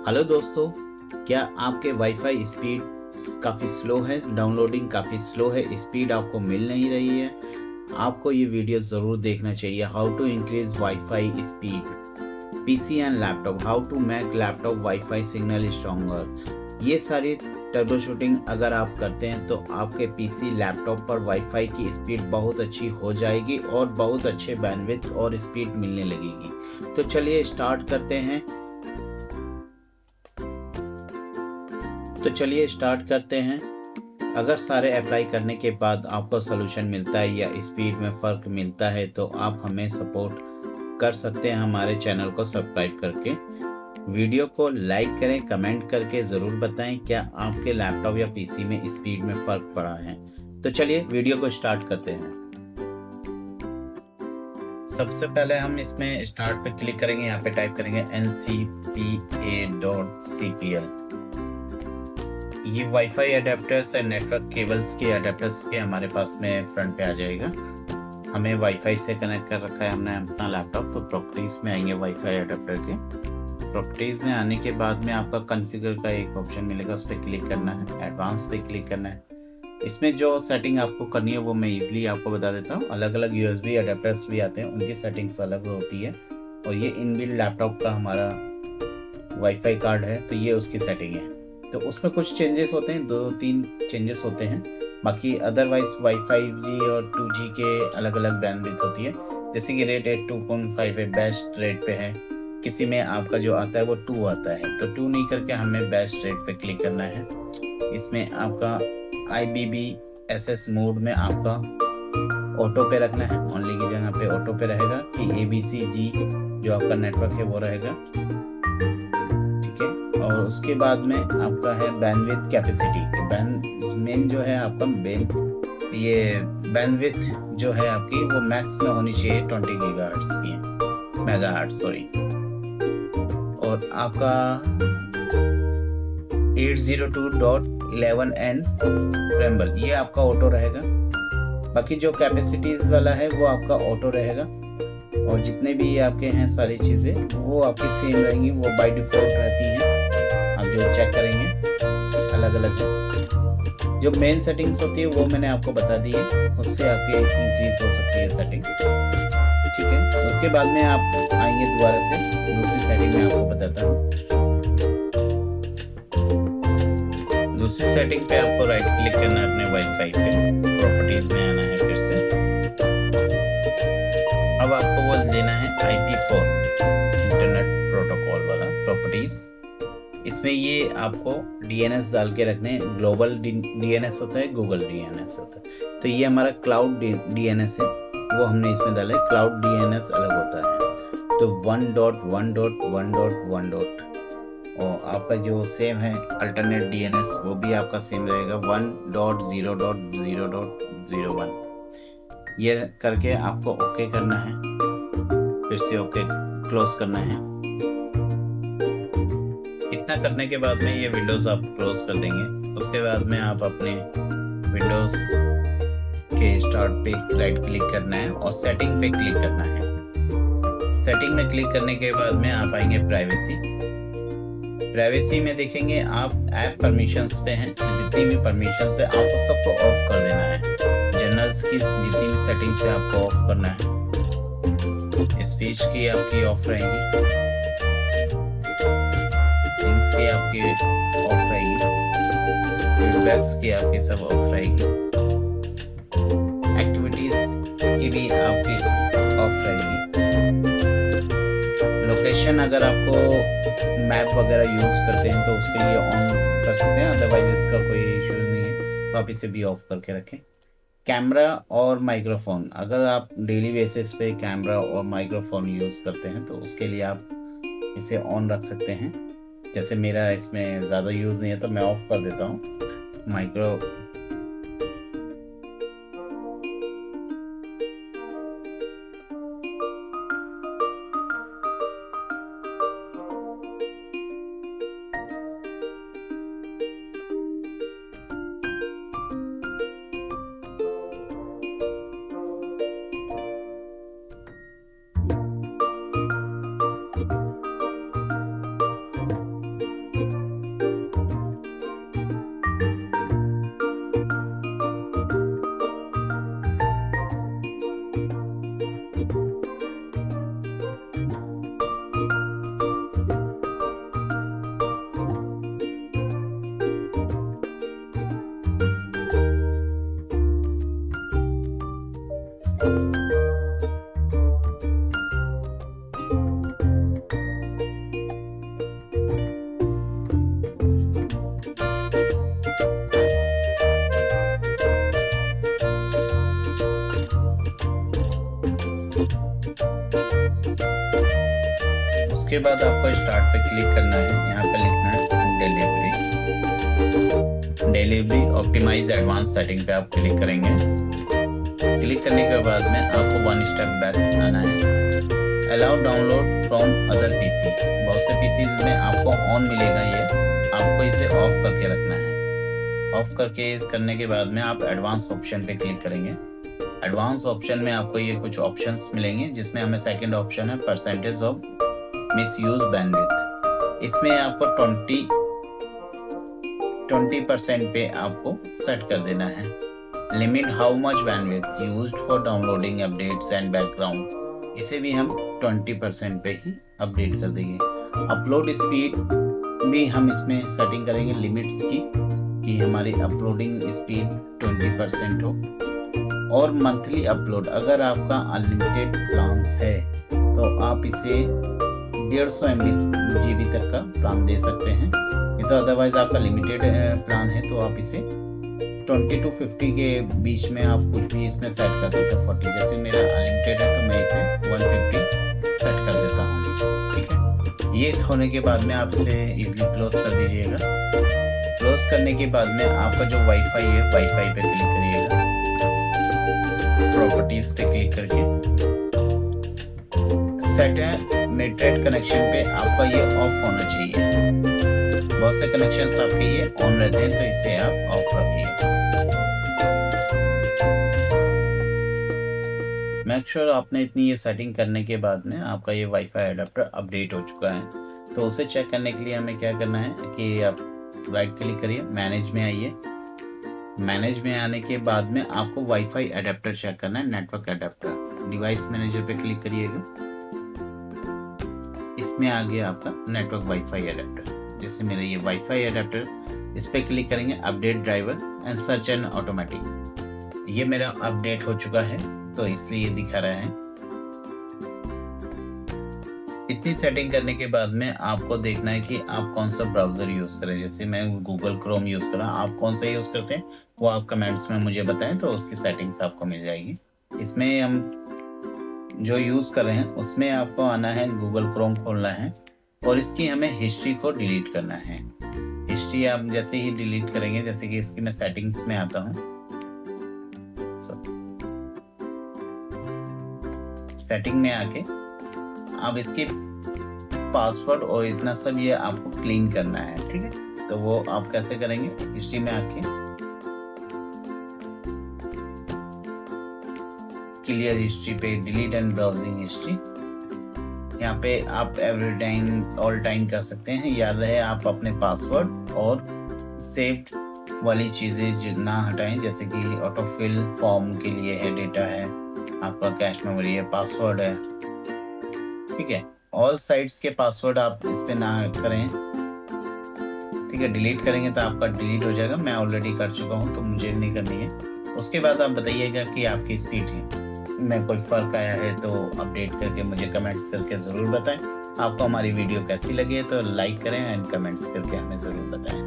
Hello दोस्तों, क्या आपके वाईफाई स्पीड काफ़ी स्लो है? डाउनलोडिंग काफ़ी स्लो है, स्पीड आपको मिल नहीं रही है? आपको ये वीडियो ज़रूर देखना चाहिए। How to increase WiFi speed PC and laptop, how to make laptop WiFi signal stronger. ये सारी टर्बो शूटिंग अगर आप करते हैं तो आपके पीसी लैपटॉप पर वाईफाई की स्पीड बहुत अच्छी हो जाएगी और बहुत अच्छे बैंडविड्थ और स्पीड मिलने लगेगी। तो चलिए स्टार्ट करते हैं। अगर सारे अप्लाई करने के बाद आपको सोल्यूशन मिलता है या स्पीड में फ़र्क मिलता है तो आप हमें सपोर्ट कर सकते हैं हमारे चैनल को सब्सक्राइब करके। वीडियो को लाइक करें, कमेंट करके ज़रूर बताएं क्या आपके लैपटॉप या पीसी में स्पीड में फ़र्क पड़ा है। तो चलिए वीडियो को स्टार्ट करते हैं। सबसे पहले हम इसमें स्टार्ट पे क्लिक करेंगे, यहाँ पे टाइप करेंगे ncpa.cpl। ये wifi adapters and network cables के अडेप्टर्स के हमारे पास में फ्रंट पे आ जाएगा। हमें वाईफाई से कनेक्ट कर रखा है हमने अपना लैपटॉप। तो प्रॉपर्टीज़ में आएंगे वाईफाई अडेप्टर के। प्रॉपर्टीज़ में आने के बाद में आपका कॉन्फ़िगर का एक ऑप्शन मिलेगा, उस पर क्लिक करना है, एडवांस पे क्लिक करना है। इसमें जो सेटिंग आपको करनी है वो मैं ईजिली आपको बता देता हूँ। अलग अलग यूएसबी अडेप्टर्स भी आते हैं, उनकी सेटिंग्स अलग होती है। और ये इनबिल्ट लैपटॉप का हमारा वाईफाई कार्ड है तो ये उसकी सेटिंग है। तो उसमें कुछ चेंजेस होते हैं, 2-3 चेंजेस होते हैं। बाकी अदरवाइज वाईफाई जी और 2G के अलग अलग बैंडविड्थ होती है। जैसे कि रेट 2.5 है, बेस्ट रेट पे है। किसी में आपका जो आता है वो 2 आता है, तो 2 नहीं करके हमें बेस्ट रेट पे क्लिक करना है। इसमें आपका IBBSS मोड में आपका ऑटो पे रखना है, ओनली की जगह पे ऑटो पे रहेगा कि ABCG जो आपका नेटवर्क है वो रहेगा। और उसके बाद में आपका है बैंडविड्थ कैपेसिटी। मेन जो है आपका ये बैंडविड्थ जो है आपकी वो मैक्स में होनी चाहिए 20 गीगाहर्ट्ज की, मेगाहर्ट्ज सॉरी। और आपका 802.11n फ्रेमबल ये आपका ऑटो रहेगा। बाकी जो कैपेसिटीज वाला है वो आपका ऑटो रहेगा। और जितने भी आपके हैं सारी चीज़ें वो आपकी सेम रहेंगी, वो बाय डिफ़ॉल्ट रहती हैं। आप जो चेक करेंगे अलग अलग जो मेन सेटिंग्स होती है वो मैंने आपको बता दी है, उससे आपकी इंक्रीज हो सकती है सेटिंग। ठीक है, उसके बाद में आप आएंगे दोबारा से दूसरी सेटिंग में आपको बताता हूँ। दूसरी सेटिंग पे आपको राइट क्लिक करना है अपने वाईफाई पे, प्रॉपर्टीज में आना है फिर से। अब आपको वो लेना है IP4 इंटरनेट प्रोटोकॉल वाला प्रॉपर्टीज। इसमें ये आपको DNS डाल के रखने हैं। ग्लोबल DNS होता है, गूगल DNS होता है। तो ये हमारा क्लाउड DNS है, वो हमने इसमें डाला है। क्लाउड DNS अलग होता है। तो 1.1.1.1. और आपका जो सेम है अल्टरनेट DNS वो भी आपका सेम रहेगा 1.0.0.01। ये करके आपको ओके करना है, फिर से ओके क्लोज करना है। इतना करने के बाद में ये विंडोज़ आप क्लोज कर देंगे। उसके बाद में आप अपने विंडोज़ के स्टार्ट पे राइट क्लिक करना है और सेटिंग पे क्लिक करना है। सेटिंग में क्लिक करने के बाद में आप आएंगे प्राइवेसी में देखेंगे आप ऐप परमिशंस पे हैं। जितनी भी परमिशंस है आपको सबको ऑफ कर देना है। जनरल्स की जितनी भी सेटिंग्स है आपको ऑफ करना है। स्पीच की आपकी ऑफ रहेगी, थिंग्स की आपकी ऑफ रहेगी, फीडबैक्स की आपकी सब ऑफ रहेगी, एक्टिविटीज की भी आपकी ऑफ रहेगी। लोकेशन अगर आपको मैप वगैरह यूज़ करते हैं तो उसके लिए ऑन कर सकते हैं, अदरवाइज इसका कोई इशू नहीं है, तो आप इसे भी ऑफ करके रखें। कैमरा और माइक्रोफोन, अगर आप डेली बेसिस पे कैमरा और माइक्रोफोन यूज़ करते हैं तो उसके लिए आप इसे ऑन रख सकते हैं। जैसे मेरा इसमें ज़्यादा यूज़ नहीं है तो मैं ऑफ कर देता हूँ माइक्रो। उसके बाद आपको स्टार्ट पे क्लिक करना है, यहाँ पे लिखना है डिलीवरी ऑप्टिमाइज एडवांस सेटिंग पे आप क्लिक करेंगे। क्लिक करने के बाद में आपको 1 स्टेप बैक आना है। Allow download from other PC, बहुत से पीसीज में आपको ऑन मिलेगा, ये आपको इसे ऑफ करके रखना है। ऑफ करके करने के बाद में आप एडवांस ऑप्शन पे क्लिक करेंगे। एडवांस ऑप्शन में आपको ये कुछ ऑप्शंस मिलेंगे, जिसमें हमें सेकंड ऑप्शन है परसेंटेज ऑफ मिसयूज बैंडविड्थ। इसमें आपको 20% पे आपको सेट कर देना है। Limit how much bandwidth used for downloading updates and background, इसे भी हम 20% पे ही अपडेट कर देंगे। अपलोड स्पीड भी हम इसमें सेटिंग करेंगे लिमिट्स की, कि हमारी अपलोडिंग स्पीड 20% हो। और मंथली अपलोड, अगर आपका अनलिमिटेड प्लान्स है तो आप इसे 150 MB तक का प्लान दे सकते हैं। ये तो अदरवाइज आपका लिमिटेड प्लान है तो आप इसे 20 to 50 के बीच में आप कुछ भी इसमें सेट कर सकते हैं। 40 जैसे मेरा अनलिमिटेड है तो मैं इसे 150 सेट कर देता हूँ, ठीक है। ये होने के बाद में आप इसे इजीली क्लोज कर दीजिएगा। क्लोज करने के बाद में आपका जो वाईफाई है, वाईफाई पे क्लिक करिएगा, प्रॉपर्टीज पे क्लिक करके सेट है नेटेड कनेक्शन पे आपका ये ऑफ होना चाहिए। बहुत से कनेक्शंस आपके ये ऑन रहते हैं तो इसे आप ऑफ रखिए। मेक श्योर आपने इतनी ये सेटिंग करने के बाद में आपका ये वाईफाई अडेप्टर अपडेट हो चुका है। तो उसे चेक करने के लिए हमें क्या करना है कि आप राइट क्लिक करिए, मैनेज में आइए। मैनेज में आने के बाद में आपको वाईफाई अडेप्टर चेक करना है, नेटवर्क अडेप्टर। डिवाइस मैनेजर पे क्लिक करिएगा, इसमें आ गया आपका नेटवर्क वाईफाई अडेप्टर। जैसे मेरा ये वाईफाई अडेप्टर, इस पे क्लिक करेंगे update driver and search and automatic. ये मेरा अपडेट हो चुका है तो इसलिए ये दिखा रहा है। इतनी सेटिंग करने के बाद में आपको देखना है कि आप कौन सा ब्राउजर यूज करें। जैसे मैं गूगल क्रोम यूज कर रहा हूँ, आप कौन सा यूज करते हैं वो आप कमेंट्स में मुझे बताएं तो उसकी सेटिंग्स आपको मिल जाएगी। इसमें हम जो यूज कर रहे हैं उसमें आपको आना है, गूगल क्रोम खोलना है और इसकी हमें हिस्ट्री को डिलीट करना है। हिस्ट्री आप जैसे ही डिलीट करेंगे, जैसे कि इसकी मैं सेटिंग्स में आता हूँ, सेटिंग में आके अब इसकी पासवर्ड और इतना सब ये आपको क्लीन करना है, ठीक है। तो वो आप कैसे करेंगे, हिस्ट्री में आके क्लियर हिस्ट्री पे डिलीट एंड ब्राउजिंग हिस्ट्री, यहाँ पे आप एवरी टाइम ऑल टाइम कर सकते हैं। याद है आप अपने पासवर्ड और सेव्ड वाली चीज़ें ना हटाएं, जैसे कि ऑटोफिल फॉर्म के लिए है, डेटा है, आपका कैश मेमोरी है, पासवर्ड है, ठीक है। ऑल साइट्स के पासवर्ड आप इस पे ना करें, ठीक है। डिलीट करेंगे तो आपका डिलीट हो जाएगा। मैं ऑलरेडी कर चुका हूँ तो मुझे नहीं करनी है। उसके बाद आप बताइएगा कि आपकी स्पीड में कोई फ़र्क आया है तो अपडेट करके मुझे कमेंट्स करके ज़रूर बताएं। आपको हमारी वीडियो कैसी लगी है तो लाइक करें एंड कमेंट्स करके हमें ज़रूर बताएं।